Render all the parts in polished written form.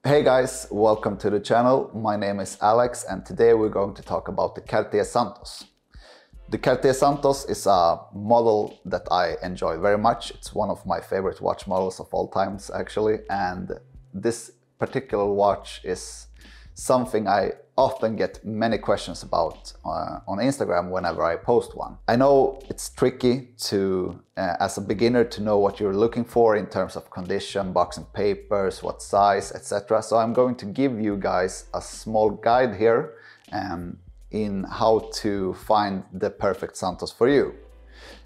Hey guys, welcome to the channel. My name is Aleks and today we're going to talk about the Cartier Santos. The Cartier Santos is a model that I enjoy very much. It's one of my favorite watch models of all times actually, and this particular watch is something I often get many questions about on Instagram whenever I post one. I know it's tricky to, as a beginner, to know what you're looking for in terms of condition, box and papers, what size, etc. So I'm going to give you guys a small guide here in how to find the perfect Santos for you.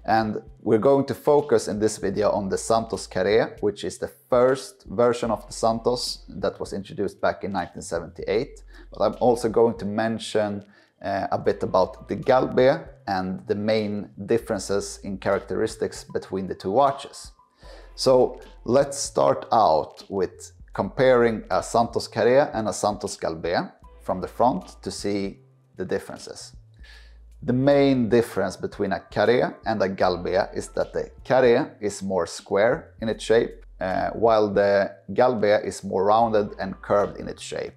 And we're going to focus in this video on the Santos Carrée, which is the first version of the Santos that was introduced back in 1978. But I'm also going to mention a bit about the Galbée and the main differences in characteristics between the two watches. So let's start out with comparing a Santos Carrée and a Santos Galbée from the front to see the differences. The main difference between a Carrée and a Galbée is that the Carrée is more square in its shape, while the Galbée is more rounded and curved in its shape.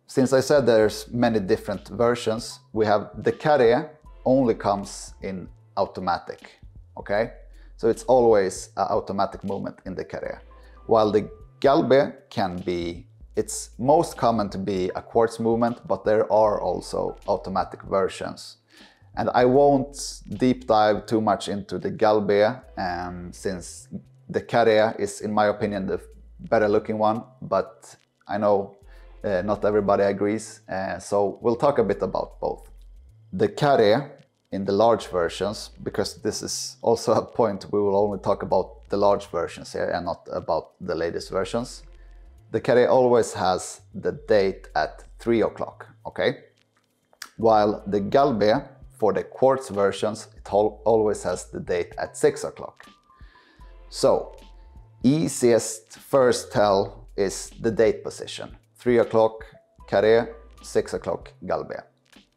Since I said there's many different versions, we have the Carrée only comes in automatic, okay? So it's always an automatic movement in the Carrée. While the Galbée can be, it's most common to be a quartz movement, but there are also automatic versions. And I won't deep dive too much into the Galbée since the Carrée is, in my opinion, the better looking one, but I know not everybody agrees, so we'll talk a bit about both. The Carrée in the large versions, because this is also a point we will only talk about the large versions here and not about the latest versions. The Carrée always has the date at 3 o'clock, okay? While the Galbée, for the quartz versions, it always has the date at 6 o'clock. So, easiest first tell is the date position. 3 o'clock Carrée, 6 o'clock Galbée.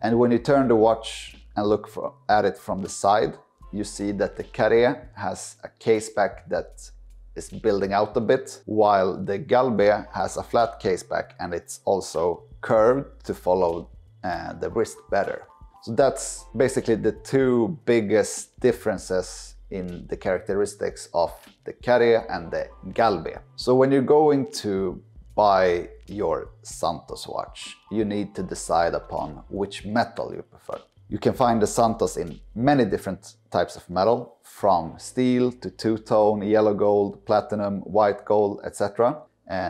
And when you turn the watch and look at it from the side, you see that the Carrée has a case back that is building out a bit, while the Galbée has a flat case back and it's also curved to follow the wrist better. So that's basically the two biggest differences in the characteristics of the Carrée and the Galbée. So when you're going to buy your Santos watch, you need to decide upon which metal you prefer. You can find the Santos in many different types of metal, from steel to two-tone, yellow gold, platinum, white gold, etc.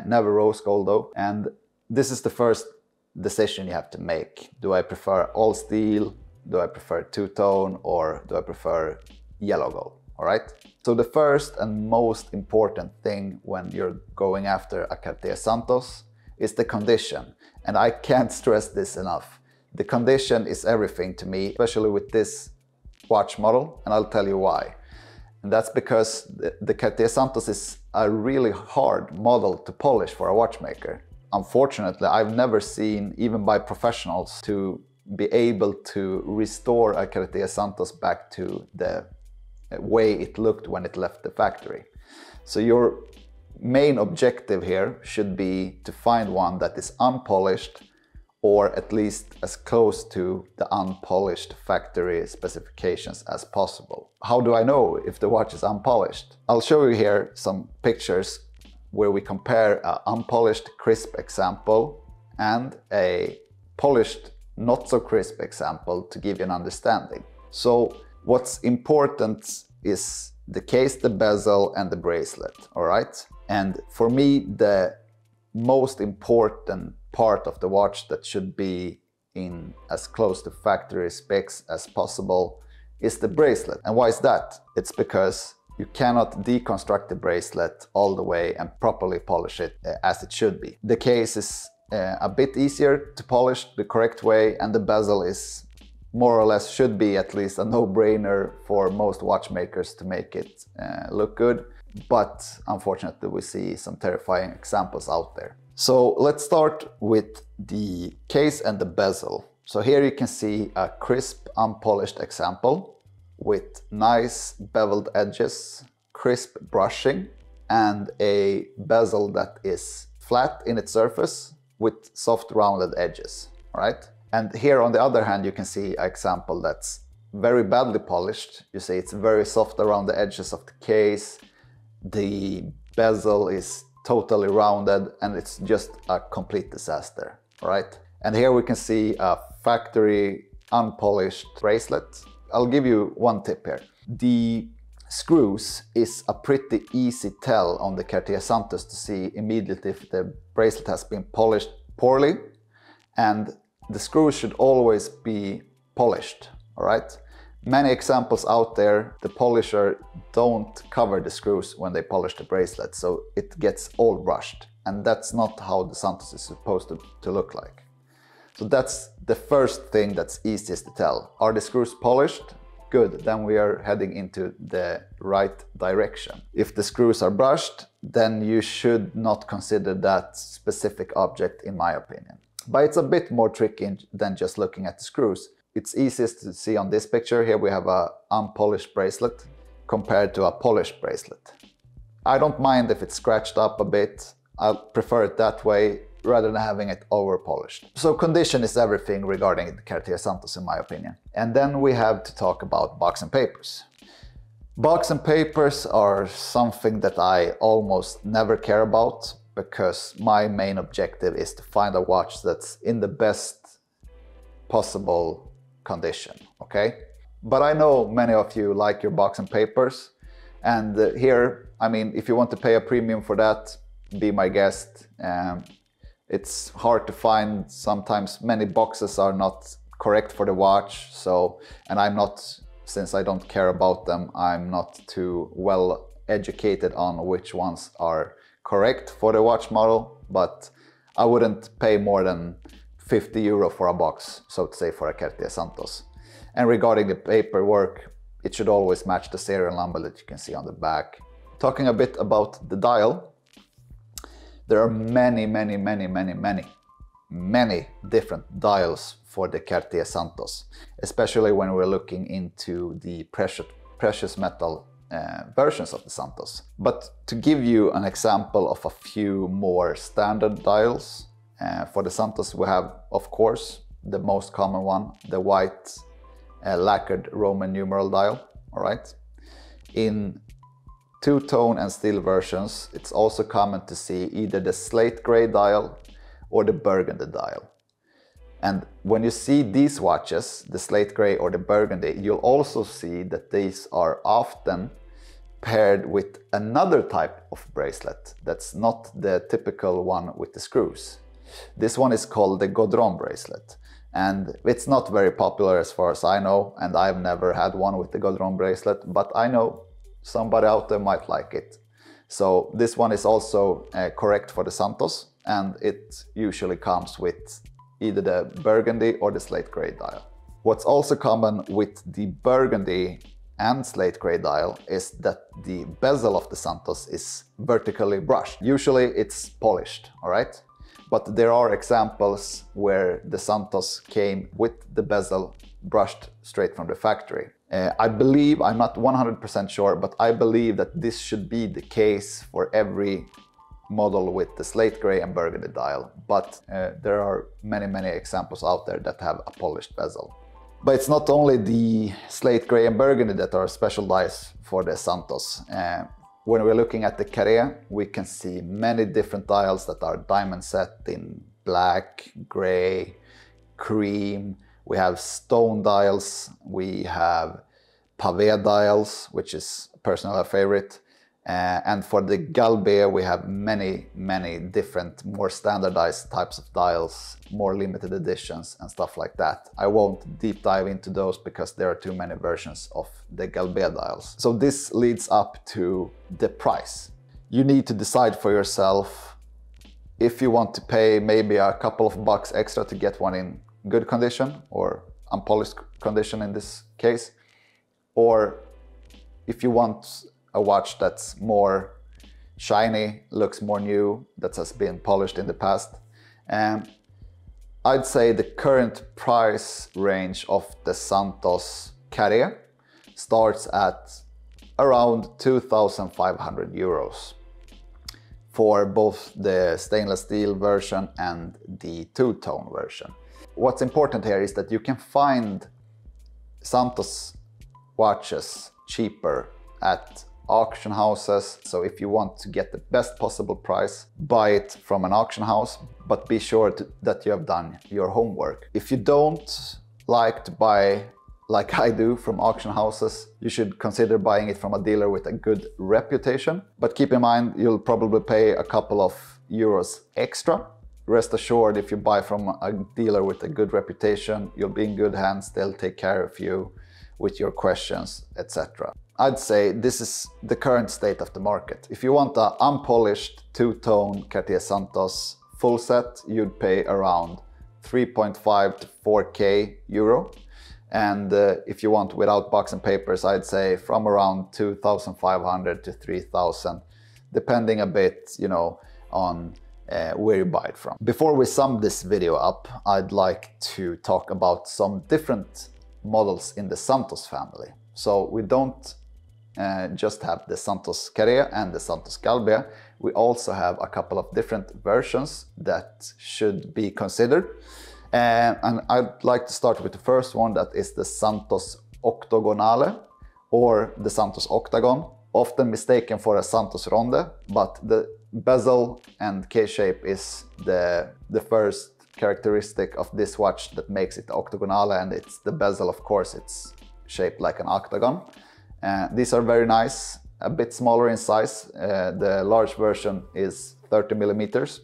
Never rose gold though. And this is the first decision you have to make. Do I prefer all steel? Do I prefer two-tone? Or do I prefer yellow gold? All right. So the first and most important thing when you're going after a Cartier Santos is the condition. And I can't stress this enough. The condition is everything to me, especially with this watch model, and I'll tell you why. And that's because the Cartier Santos is a really hard model to polish for a watchmaker. Unfortunately, I've never seen, even by professionals, to be able to restore a Cartier Santos back to the way it looked when it left the factory. So your main objective here should be to find one that is unpolished, or at least as close to the unpolished factory specifications as possible. How do I know if the watch is unpolished? I'll show you here some pictures where we compare an unpolished crisp example and a polished not so crisp example to give you an understanding. So what's important is the case, the bezel and the bracelet, all right? And for me, the most important part of the watch that should be in as close to factory specs as possible is the bracelet. And why is that? It's because you cannot deconstruct the bracelet all the way and properly polish it as it should be. The case is a bit easier to polish the correct way, and the bezel is more or less, should be at least, a no-brainer for most watchmakers to make it look good. But unfortunately, we see some terrifying examples out there. So let's start with the case and the bezel. So here you can see a crisp, unpolished example with nice beveled edges, crisp brushing, and a bezel that is flat in its surface with soft rounded edges, right? And here on the other hand, you can see an example that's very badly polished. You see it's very soft around the edges of the case. The bezel is totally rounded and it's just a complete disaster, right? And here we can see a factory unpolished bracelet. I'll give you one tip here. The screws is a pretty easy tell on the Cartier Santos to see immediately if the bracelet has been polished poorly, and the screws should always be polished, all right? Many examples out there, the polisher don't cover the screws when they polish the bracelet, so it gets all brushed, and that's not how the Santos is supposed to look like. So that's the first thing that's easiest to tell. Are the screws polished? Good, then we are heading into the right direction. If the screws are brushed, then you should not consider that specific object, in my opinion. But it's a bit more tricky than just looking at the screws. It's easiest to see on this picture. Here we have an unpolished bracelet compared to a polished bracelet. I don't mind if it's scratched up a bit. I prefer it that way rather than having it over polished. So condition is everything regarding the Cartier Santos, in my opinion. And then we have to talk about box and papers. Box and papers are something that I almost never care about, because my main objective is to find a watch that's in the best possible condition, okay? But I know many of you like your box and papers, and here, I mean, if you want to pay a premium for that, be my guest. It's hard to find. Sometimes many boxes are not correct for the watch, so, and I'm not, since I don't care about them, I'm not too well educated on which ones are correct for the watch model, but I wouldn't pay more than 50 euro for a box, so to say, for a Cartier Santos. And regarding the paperwork, it should always match the serial number that you can see on the back. Talking a bit about the dial, there are many different dials for the Cartier Santos, especially when we're looking into the precious metal versions of the Santos. But to give you an example of a few more standard dials, for the Santos we have, of course, the most common one, the white lacquered Roman numeral dial, all right? In two-tone and steel versions, it's also common to see either the slate gray dial or the burgundy dial. And when you see these watches, the slate gray or the burgundy, you'll also see that these are often paired with another type of bracelet that's not the typical one with the screws. This one is called the Godron bracelet, and it's not very popular as far as I know, and I've never had one with the Godron bracelet, but I know somebody out there might like it. So this one is also correct for the Santos, and it usually comes with either the burgundy or the slate gray dial. What's also common with the burgundy and slate gray dial is that the bezel of the Santos is vertically brushed. Usually it's polished, all right? But there are examples where the Santos came with the bezel brushed straight from the factory. I believe, I'm not 100% sure, but I believe that this should be the case for every model with the slate gray and burgundy dial. But there are many examples out there that have a polished bezel. But it's not only the slate gray and burgundy that are special dials for the Santos. When we're looking at the Carrée, we can see many different dials that are diamond set in black, gray, cream. We have stone dials, we have pavé dials, which is personally a favorite. And for the Galbée, we have many different, more standardized types of dials, more limited editions and stuff like that. I won't deep dive into those because there are too many versions of the Galbée dials. So this leads up to the price. You need to decide for yourself if you want to pay maybe a couple of bucks extra to get one in good condition, or unpolished condition in this case, or if you want a watch that's more shiny, looks more new, that has been polished in the past. And I'd say the current price range of the Santos Carrée starts at around 2,500 euros. for both the stainless steel version and the two-tone version. What's important here is that you can find Santos watches cheaper at auction houses. So if you want to get the best possible price, buy it from an auction house, but be sure that you have done your homework. If you don't like to buy like I do from auction houses, you should consider buying it from a dealer with a good reputation. But keep in mind, you'll probably pay a couple of euros extra. Rest assured, if you buy from a dealer with a good reputation, you'll be in good hands. They'll take care of you with your questions, etc. I'd say this is the current state of the market. If you want an unpolished two-tone Cartier Santos full set, you'd pay around 3.5 to 4k euro. And if you want without box and papers, I'd say from around 2,500 to 3,000, depending a bit, you know, on where you buy it from. Before we sum this video up, I'd like to talk about some different models in the Santos family. So we don't just have the Santos Carrée and the Santos Galbée. We also have a couple of different versions that should be considered. And I'd like to start with the first one, that is the Santos Octogonale, or the Santos Octagon, often mistaken for a Santos Ronde, but the bezel and K-shape is the first characteristic of this watch that makes it the Octogonale, and it's the bezel, of course, it's shaped like an octagon. These are very nice, a bit smaller in size. The large version is 30 millimeters.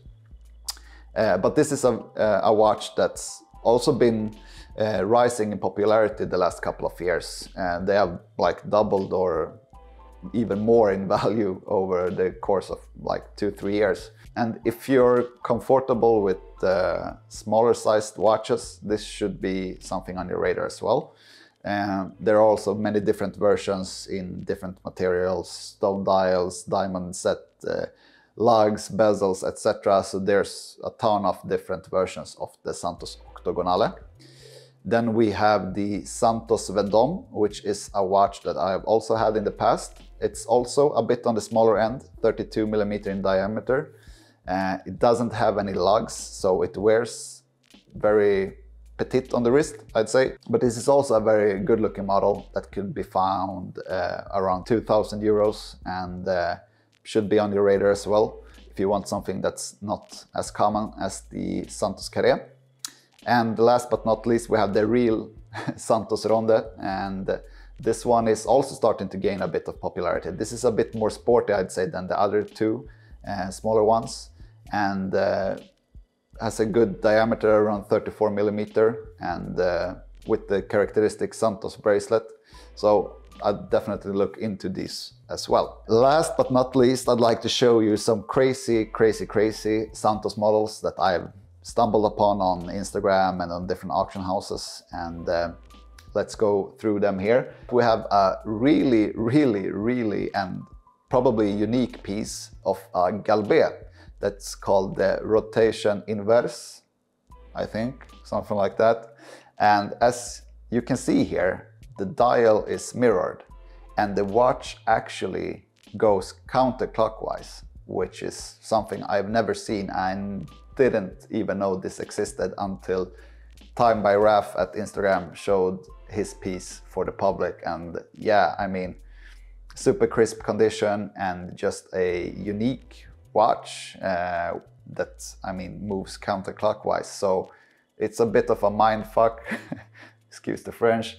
But this is a watch that's also been rising in popularity the last couple of years. They have like doubled or even more in value over the course of like 2-3 years. And if you're comfortable with smaller sized watches, this should be something on your radar as well. There are also many different versions in different materials, stone dials, diamond set lugs, bezels, etc. So there's a ton of different versions of the Santos Octogonale. Then we have the Santos Vendôme, which is a watch that I've also had in the past. It's also a bit on the smaller end, 32 millimeter in diameter. It doesn't have any lugs, so it wears very petite on the wrist, I'd say. But this is also a very good looking model that could be found around 2,000 euros and should be on your radar as well if you want something that's not as common as the Santos Carrée. And last but not least, we have the real Santos Ronde, and this one is also starting to gain a bit of popularity. This is a bit more sporty, I'd say, than the other two smaller ones, and has a good diameter around 34 millimeter, and with the characteristic Santos bracelet. So I'd definitely look into these as well. Last but not least, I'd like to show you some crazy Santos models that I've stumbled upon on Instagram and on different auction houses, and let's go through them here. We have a really and probably unique piece of Galbée that's called the rotation inverse, I think, something like that. And as you can see here, the dial is mirrored and the watch actually goes counterclockwise, which is something I've never seen and didn't even know this existed until Time by Raf at Instagram showed his piece for the public. And yeah, I mean, super crisp condition and just a unique watch that, I mean, moves counterclockwise. So it's a bit of a mind fuck, excuse the French,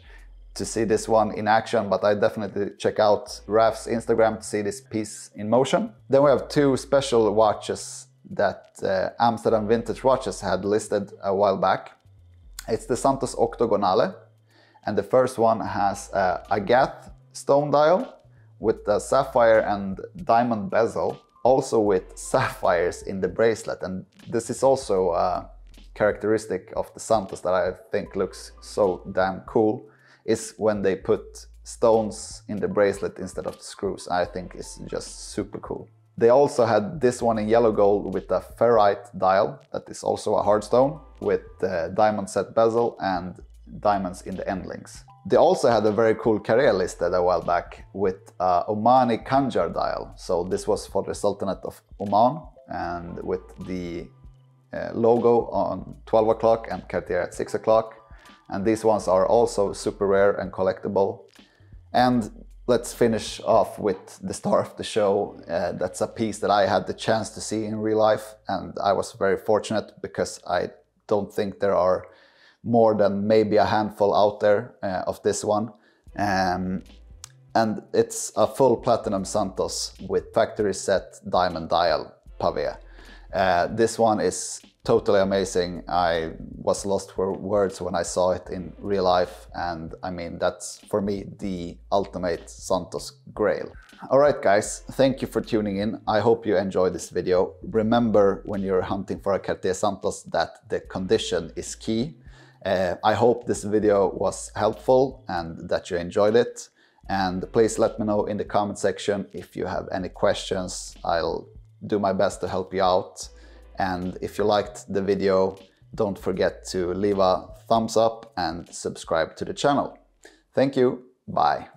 to see this one in action, but I definitely check out Raf's Instagram to see this piece in motion. Then we have two special watches that Amsterdam Vintage Watches had listed a while back. It's the Santos Octogonale, and the first one has a agate stone dial with a sapphire and diamond bezel, also with sapphires in the bracelet. And this is also a characteristic of the Santos that I think looks so damn cool, is when they put stones in the bracelet instead of the screws. I think it's just super cool. They also had this one in yellow gold with a ferrite dial that is also a hard stone with diamond set bezel and diamonds in the end links. They also had a very cool Carrée listed a while back with Omani Khanjar dial. So this was for the Sultanate of Oman, and with the logo on 12 o'clock and Cartier at 6 o'clock. And these ones are also super rare and collectible. And let's finish off with the star of the show. That's a piece that I had the chance to see in real life, and I was very fortunate because I don't think there are more than maybe a handful out there of this one. And it's a full platinum Santos with factory set diamond dial pavé. This one is totally amazing. I was lost for words when I saw it in real life, and I mean, that's for me the ultimate Santos grail. Alright guys, thank you for tuning in. I hope you enjoyed this video. Remember, when you're hunting for a Cartier Santos, that the condition is key. I hope this video was helpful and that you enjoyed it. And please let me know in the comment section if you have any questions. I'll do my best to help you out. And if you liked the video, don't forget to leave a thumbs up and subscribe to the channel. Thank you. Bye.